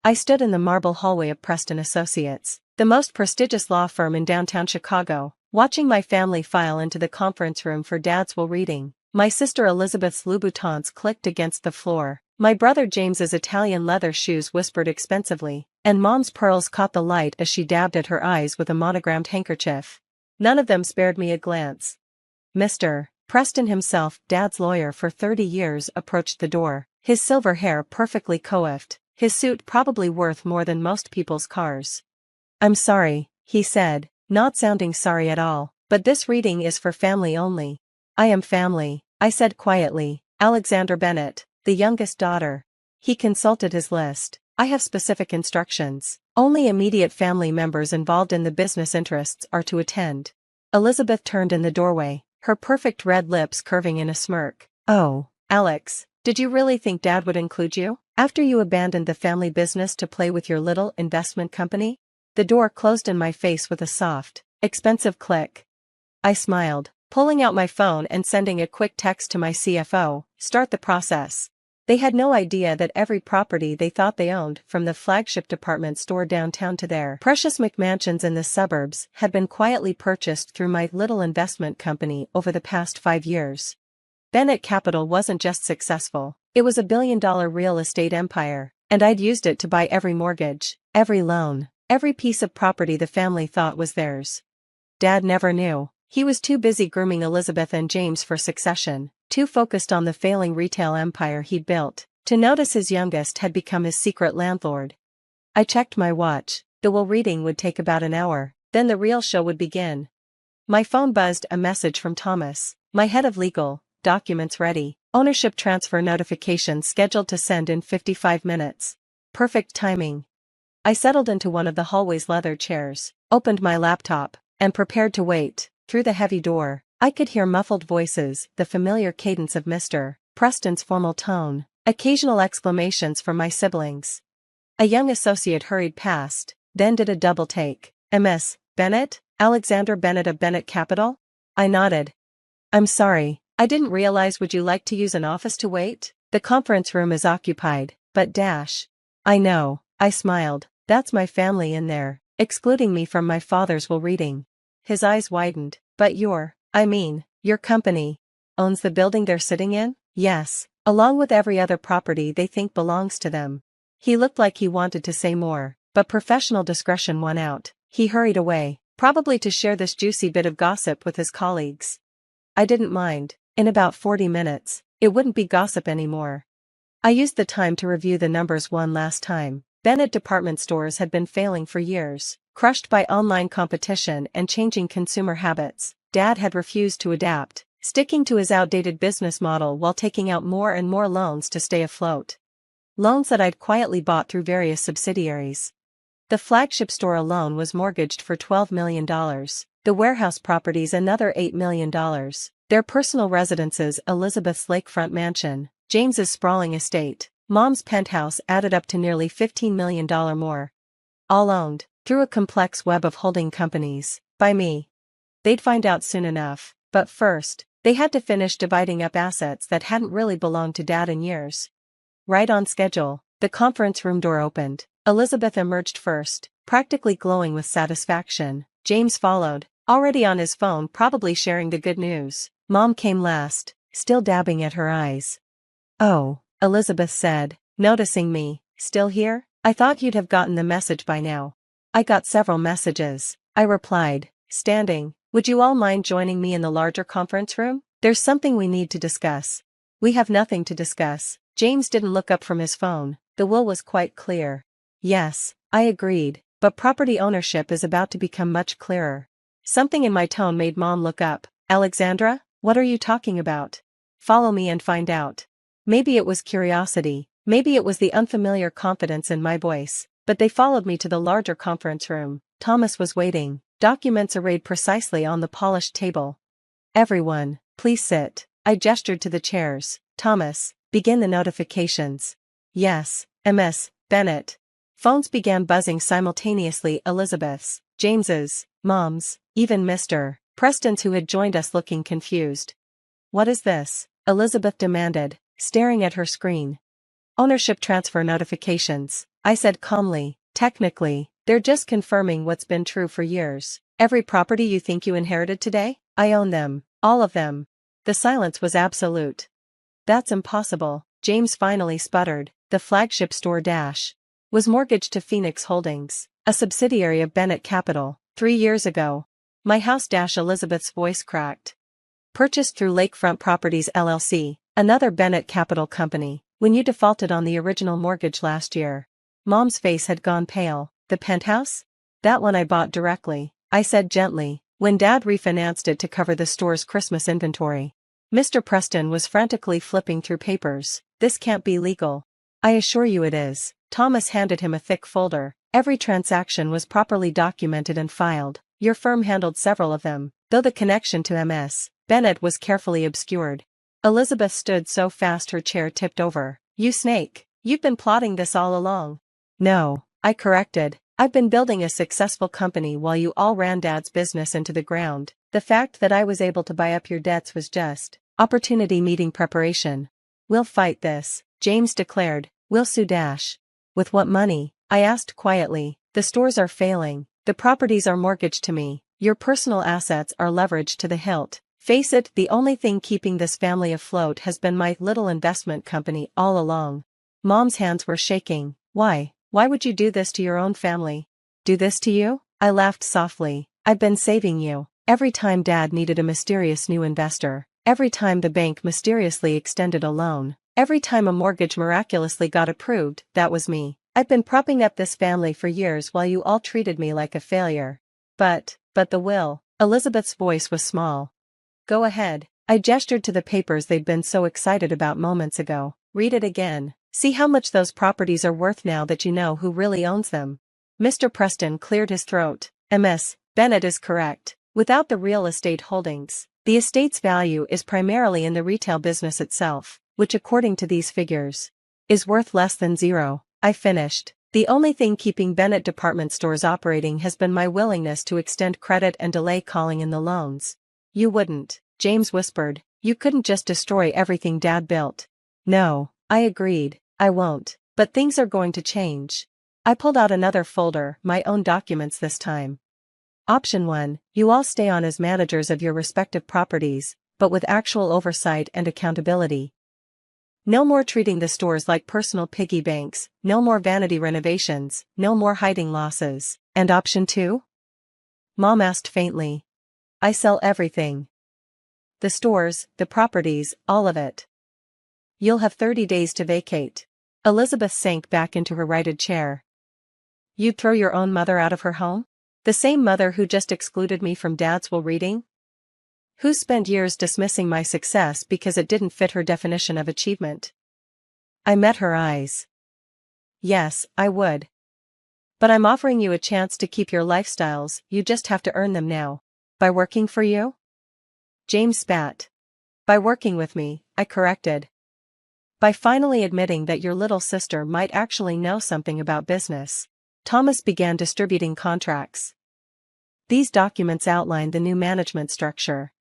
I stood in the marble hallway of Preston Associates, the most prestigious law firm in downtown Chicago, watching my family file into the conference room for Dad's will reading. My sister Elizabeth's Louboutins clicked against the floor, my brother James's Italian leather shoes whispered expensively, and Mom's pearls caught the light as she dabbed at her eyes with a monogrammed handkerchief. None of them spared me a glance. Mr. Preston himself, Dad's lawyer for 30 years, approached the door, his silver hair perfectly coiffed, his suit probably worth more than most people's cars. "I'm sorry," he said, not sounding sorry at all, "but this reading is for family only." "I am family," I said quietly. "Alexandra Bennett, the youngest daughter." He consulted his list. "I have specific instructions. Only immediate family members involved in the business interests are to attend." Elizabeth turned in the doorway, her perfect red lips curving in a smirk. "Oh, Alex, did you really think Dad would include you, after you abandoned the family business to play with your little investment company?" The door closed in my face with a soft, expensive click. I smiled, pulling out my phone and sending a quick text to my CFO, "Start the process." They had no idea that every property they thought they owned, from the flagship department store downtown to their precious McMansions in the suburbs, had been quietly purchased through my little investment company over the past 5 years. Bennett Capital wasn't just successful, it was a billion-dollar real estate empire, and I'd used it to buy every mortgage, every loan, every piece of property the family thought was theirs. Dad never knew. He was too busy grooming Elizabeth and James for succession, too focused on the failing retail empire he'd built, to notice his youngest had become his secret landlord. I checked my watch. The will reading would take about an hour, then the real show would begin. My phone buzzed, a message from Thomas, my head of legal. "Documents ready. Ownership transfer notification scheduled to send in 55 minutes. Perfect timing." I settled into one of the hallway's leather chairs, opened my laptop, and prepared to wait. Through the heavy door, I could hear muffled voices, the familiar cadence of Mr. Preston's formal tone, occasional exclamations from my siblings. A young associate hurried past, then did a double take. "Miss Bennett? Alexandra Bennett of Bennett Capital?" I nodded. "I'm sorry, I didn't realize. Would you like to use an office to wait? The conference room is occupied, but dash." "I know," I smiled, "that's my family in there, excluding me from my father's will reading." His eyes widened. "But your company, owns the building they're sitting in?" "Yes, along with every other property they think belongs to them." He looked like he wanted to say more, but professional discretion won out. He hurried away, probably to share this juicy bit of gossip with his colleagues. I didn't mind. In about 40 minutes, it wouldn't be gossip anymore. I used the time to review the numbers one last time. Bennett department stores had been failing for years, crushed by online competition and changing consumer habits. Dad had refused to adapt, sticking to his outdated business model while taking out more and more loans to stay afloat. Loans that I'd quietly bought through various subsidiaries. The flagship store alone was mortgaged for $12 million, the warehouse properties another $8 million, their personal residences, Elizabeth's lakefront mansion, James's sprawling estate, Mom's penthouse added up to nearly $15 million more. All owned, through a complex web of holding companies, by me. They'd find out soon enough, but first, they had to finish dividing up assets that hadn't really belonged to Dad in years. Right on schedule, the conference room door opened. Elizabeth emerged first, practically glowing with satisfaction. James followed, already on his phone, probably sharing the good news. Mom came last, still dabbing at her eyes. "Oh," Elizabeth said, noticing me. "Still here? I thought you'd have gotten the message by now." "I got several messages," I replied, standing. "Would you all mind joining me in the larger conference room? There's something we need to discuss." "We have nothing to discuss." James didn't look up from his phone. The will was quite clear. "Yes," I agreed, "but property ownership is about to become much clearer." Something in my tone made Mom look up. "Alexandra, what are you talking about?" "Follow me and find out." Maybe it was curiosity, maybe it was the unfamiliar confidence in my voice, but they followed me to the larger conference room. Thomas was waiting, documents arrayed precisely on the polished table. "Everyone, please sit." I gestured to the chairs. "Thomas, begin the notifications." "Yes, Miss Bennett." Phones began buzzing simultaneously, Elizabeth's, James's, Mom's, even Mr. Preston's, who had joined us, looking confused. "What is this?" Elizabeth demanded, staring at her screen. Ownership transfer notifications, I said calmly. Technically, they're just confirming what's been true for years. Every property you think you inherited today? I own them. All of them. The silence was absolute. That's impossible, James finally sputtered. The flagship store was mortgaged to Phoenix Holdings, a subsidiary of Bennett Capital, 3 years ago. My house Elizabeth's voice cracked. Purchased through Lakefront Properties LLC, another Bennett Capital company, when you defaulted on the original mortgage last year. Mom's face had gone pale. The penthouse? That one I bought directly, I said gently, when Dad refinanced it to cover the store's Christmas inventory. Mr. Preston was frantically flipping through papers. This can't be legal. I assure you it is. Thomas handed him a thick folder. Every transaction was properly documented and filed. Your firm handled several of them, though the connection to MS. Bennett was carefully obscured. Elizabeth stood so fast her chair tipped over. You snake, you've been plotting this all along. No, I corrected. I've been building a successful company while you all ran Dad's business into the ground. The fact that I was able to buy up your debts was just opportunity meeting preparation. We'll fight this, James declared. We'll sue Dash. With what money? I asked quietly. The stores are failing. The properties are mortgaged to me. Your personal assets are leveraged to the hilt. Face it, the only thing keeping this family afloat has been my little investment company all along. Mom's hands were shaking. Why? Why would you do this to your own family? Do this to you? I laughed softly. I've been saving you. Every time Dad needed a mysterious new investor. Every time the bank mysteriously extended a loan. Every time a mortgage miraculously got approved, that was me. I've been propping up this family for years while you all treated me like a failure. But the will. Elizabeth's voice was small. Go ahead. I gestured to the papers they'd been so excited about moments ago. Read it again. See how much those properties are worth now that you know who really owns them. Mr. Preston cleared his throat. Ms. Bennett is correct. Without the real estate holdings, the estate's value is primarily in the retail business itself, which according to these figures, is worth less than zero. I finished. The only thing keeping Bennett department stores operating has been my willingness to extend credit and delay calling in the loans. You wouldn't, James whispered. You couldn't just destroy everything Dad built. No, I agreed. I won't. But things are going to change. I pulled out another folder, my own documents this time. Option 1, you all stay on as managers of your respective properties, but with actual oversight and accountability. No more treating the stores like personal piggy banks, no more vanity renovations, no more hiding losses. And option 2? Mom asked faintly. I sell everything. The stores, the properties, all of it. You'll have 30 days to vacate. Elizabeth sank back into her righted chair. You'd throw your own mother out of her home? The same mother who just excluded me from Dad's will reading? Who spent years dismissing my success because it didn't fit her definition of achievement? I met her eyes. Yes, I would. But I'm offering you a chance to keep your lifestyles, you just have to earn them now. By working for you? James spat. By working with me, I corrected. By finally admitting that your little sister might actually know something about business. Thomas began distributing contracts. These documents outline the new management structure.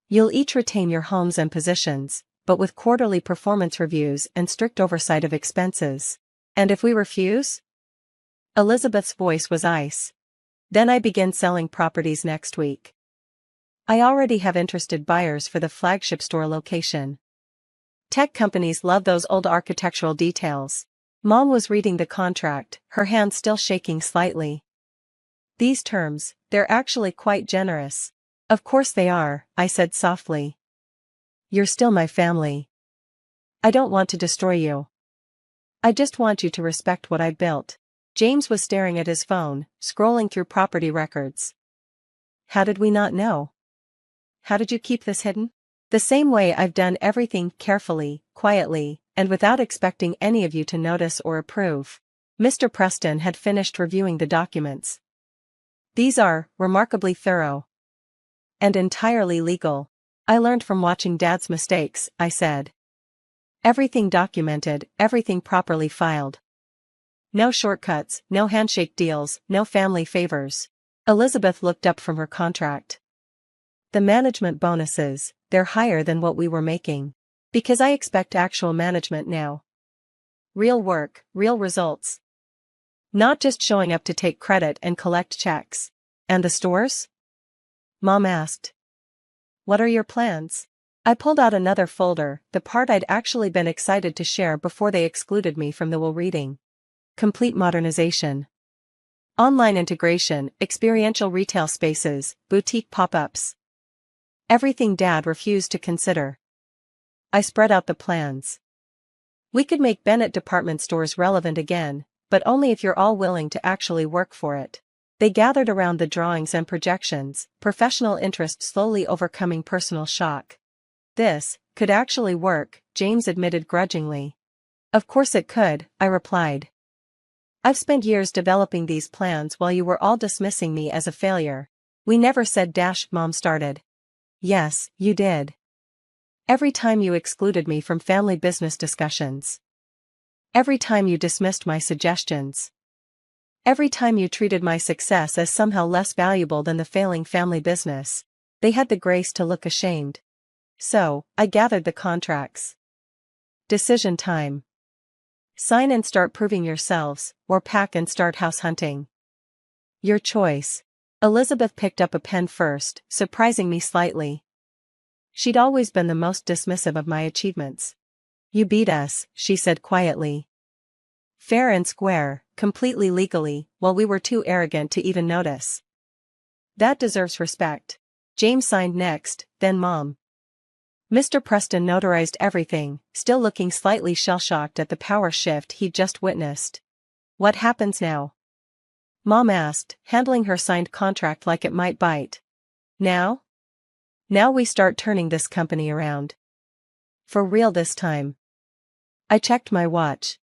You'll each retain your homes and positions, but with quarterly performance reviews and strict oversight of expenses. And if we refuse? Elizabeth's voice was ice. Then I begin selling properties next week. I already have interested buyers for the flagship store location. Tech companies love those old architectural details. Mom was reading the contract, her hand still shaking slightly. These terms, they're actually quite generous. Of course they are, I said softly. You're still my family. I don't want to destroy you. I just want you to respect what I built. James was staring at his phone, scrolling through property records. How did we not know? How did you keep this hidden? The same way I've done everything carefully, quietly, and without expecting any of you to notice or approve. Mr. Preston had finished reviewing the documents. These are remarkably thorough. And entirely legal. I learned from watching Dad's mistakes, I said. Everything documented, everything properly filed. No shortcuts, no handshake deals, no family favors. Elizabeth looked up from her contract. The management bonuses, they're higher than what we were making. Because I expect actual management now. real work, real results. Not just showing up to take credit and collect checks. And the stores? Mom asked. What are your plans? I pulled out another folder, the part I'd actually been excited to share before they excluded me from the will reading. Complete modernization. Online integration, experiential retail spaces, boutique pop-ups. Everything Dad refused to consider. I spread out the plans. We could make Bennett department stores relevant again, but only if you're all willing to actually work for it. They gathered around the drawings and projections, professional interest slowly overcoming personal shock. This could actually work, James admitted grudgingly. Of course it could, I replied. I've spent years developing these plans while you were all dismissing me as a failure. We never said Mom started. Yes, you did. Every time you excluded me from family business discussions. Every time you dismissed my suggestions. Every time you treated my success as somehow less valuable than the failing family business. They had the grace to look ashamed. So, I gathered the contracts. Decision time. Sign and start proving yourselves, or pack and start house hunting. Your choice. Elizabeth picked up a pen first, surprising me slightly. She'd always been the most dismissive of my achievements. You beat us, she said quietly. Fair and square, completely legally, while we were too arrogant to even notice. That deserves respect. James signed next, then Mom. Mr. Preston notarized everything, still looking slightly shell-shocked at the power shift he'd just witnessed. What happens now? Mom asked, handling her signed contract like it might bite. Now? Now we start turning this company around. For real this time. I checked my watch.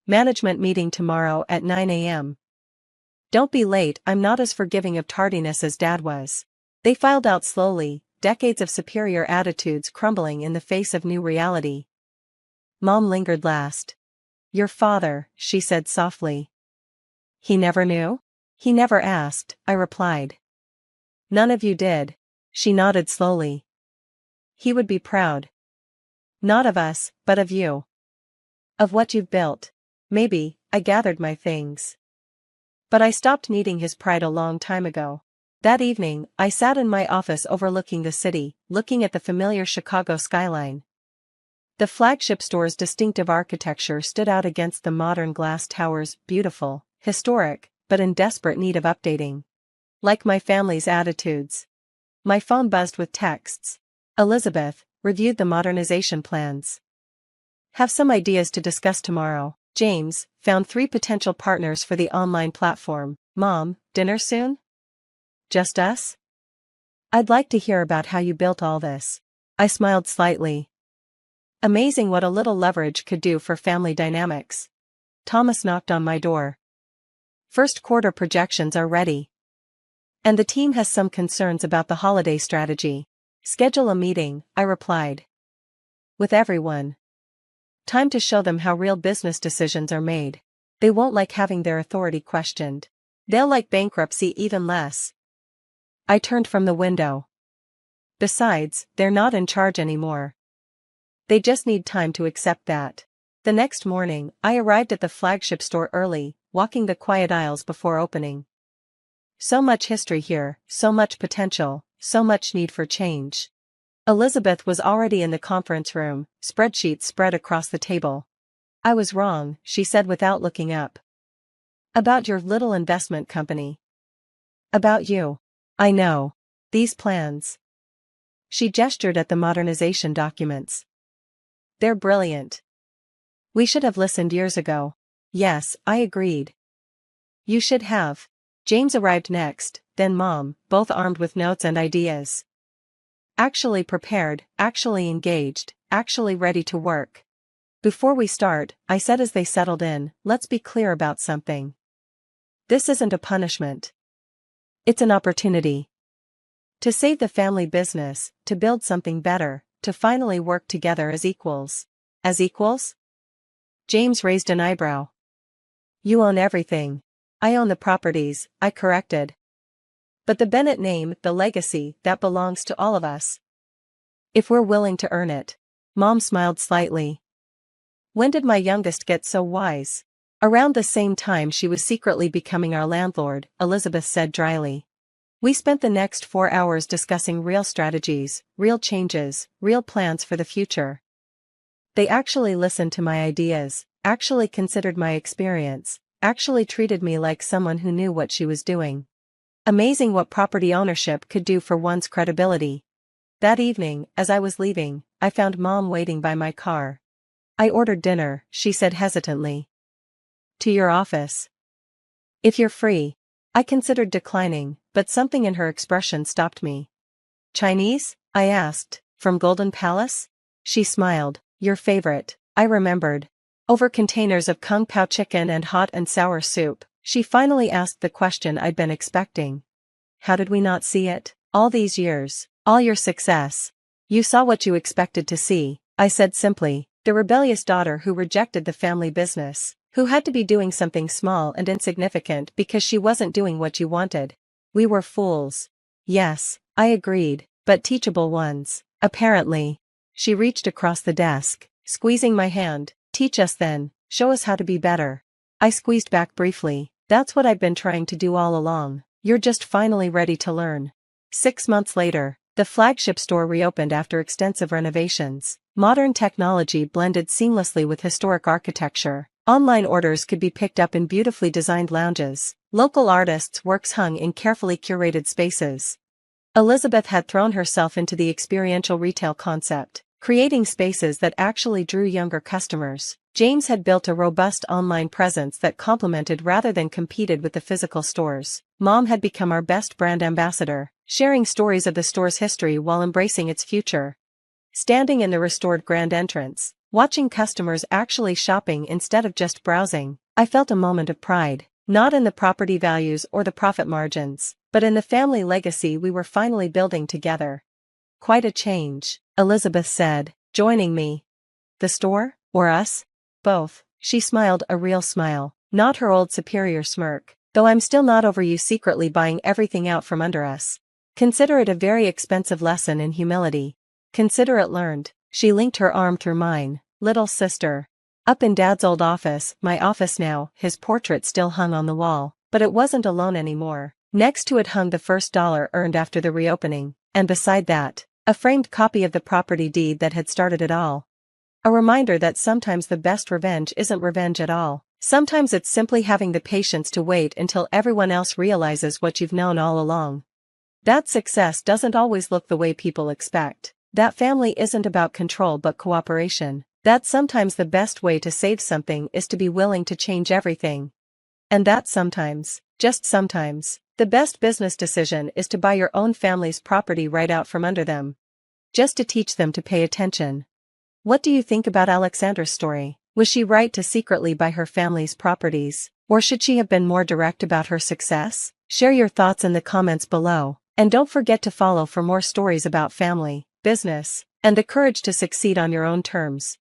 Management meeting tomorrow at 9 a.m. Don't be late, I'm not as forgiving of tardiness as Dad was. They filed out slowly, decades of superior attitudes crumbling in the face of new reality. Mom lingered last. Your father, she said softly. He never knew? He never asked, I replied. None of you did. She nodded slowly. He would be proud. Not of us, but of you. Of what you've built. Maybe, I gathered my things. But I stopped needing his pride a long time ago. That evening, I sat in my office overlooking the city, looking at the familiar Chicago skyline. The flagship store's distinctive architecture stood out against the modern glass towers, beautiful, historic, but in desperate need of updating. Like my family's attitudes. My phone buzzed with texts. Elizabeth, reviewed the modernization plans. Have some ideas to discuss tomorrow. James, found 3 potential partners for the online platform. Mom, dinner soon? Just us? I'd like to hear about how you built all this. I smiled slightly. Amazing what a little leverage could do for family dynamics. Thomas knocked on my door. First quarter projections are ready. And the team has some concerns about the holiday strategy. Schedule a meeting, I replied. With everyone. Time to show them how real business decisions are made. They won't like having their authority questioned. They'll like bankruptcy even less. I turned from the window. Besides, they're not in charge anymore. They just need time to accept that. The next morning, I arrived at the flagship store early, walking the quiet aisles before opening. So much history here, so much potential, so much need for change. Elizabeth was already in the conference room, spreadsheets spread across the table. I was wrong, she said without looking up. About your little investment company. About you. I know. These plans. She gestured at the modernization documents. They're brilliant. We should have listened years ago. Yes, I agreed. You should have. James arrived next, then Mom, both armed with notes and ideas. Actually prepared, actually engaged, actually ready to work. Before we start, I said as they settled in, let's be clear about something. This isn't a punishment. It's an opportunity. To save the family business, to build something better, to finally work together as equals. As equals? James raised an eyebrow. You own everything. I own the properties, I corrected. But the Bennett name, the legacy, that belongs to all of us. If we're willing to earn it. Mom smiled slightly. When did my youngest get so wise? Around the same time she was secretly becoming our landlord, Elizabeth said dryly. We spent the next 4 hours discussing real strategies, real changes, real plans for the future. They actually listened to my ideas, actually considered my experience, actually treated me like someone who knew what she was doing. Amazing what property ownership could do for one's credibility. That evening, as I was leaving, I found Mom waiting by my car. I ordered dinner, she said hesitantly. To your office. If you're free. I considered declining, but something in her expression stopped me. Chinese? I asked. From Golden Palace? She smiled. Your favorite, I remembered. Over containers of Kung Pao chicken and hot and sour soup, she finally asked the question I'd been expecting. How did we not see it? All these years, all your success. You saw what you expected to see, I said simply, the rebellious daughter who rejected the family business, who had to be doing something small and insignificant because she wasn't doing what you wanted. We were fools. Yes, I agreed, but teachable ones, apparently. She reached across the desk, squeezing my hand. Teach us then, show us how to be better. I squeezed back briefly. That's what I've been trying to do all along. You're just finally ready to learn. 6 months later, the flagship store reopened after extensive renovations. Modern technology blended seamlessly with historic architecture. Online orders could be picked up in beautifully designed lounges. Local artists' works hung in carefully curated spaces. Elizabeth had thrown herself into the experiential retail concept, creating spaces that actually drew younger customers. James had built a robust online presence that complemented rather than competed with the physical stores. Mom had become our best brand ambassador, sharing stories of the store's history while embracing its future. Standing in the restored grand entrance, watching customers actually shopping instead of just browsing, I felt a moment of pride, not in the property values or the profit margins, but in the family legacy we were finally building together. Quite a change, Elizabeth said, joining me. The store, or us? Both. She smiled a real smile, not her old superior smirk, though I'm still not over you secretly buying everything out from under us. Consider it a very expensive lesson in humility. Consider it learned. She linked her arm through mine. Little sister. Up in Dad's old office, my office now, his portrait still hung on the wall, but it wasn't alone anymore. Next to it hung the first dollar earned after the reopening, and beside that, a framed copy of the property deed that had started it all. A reminder that sometimes the best revenge isn't revenge at all. Sometimes it's simply having the patience to wait until everyone else realizes what you've known all along. That success doesn't always look the way people expect. That family isn't about control but cooperation. That sometimes the best way to save something is to be willing to change everything. And that sometimes, just sometimes, the best business decision is to buy your own family's property right out from under them. Just to teach them to pay attention. What do you think about Alexandra's story? Was she right to secretly buy her family's properties, or should she have been more direct about her success? Share your thoughts in the comments below, and don't forget to follow for more stories about family, business, and the courage to succeed on your own terms.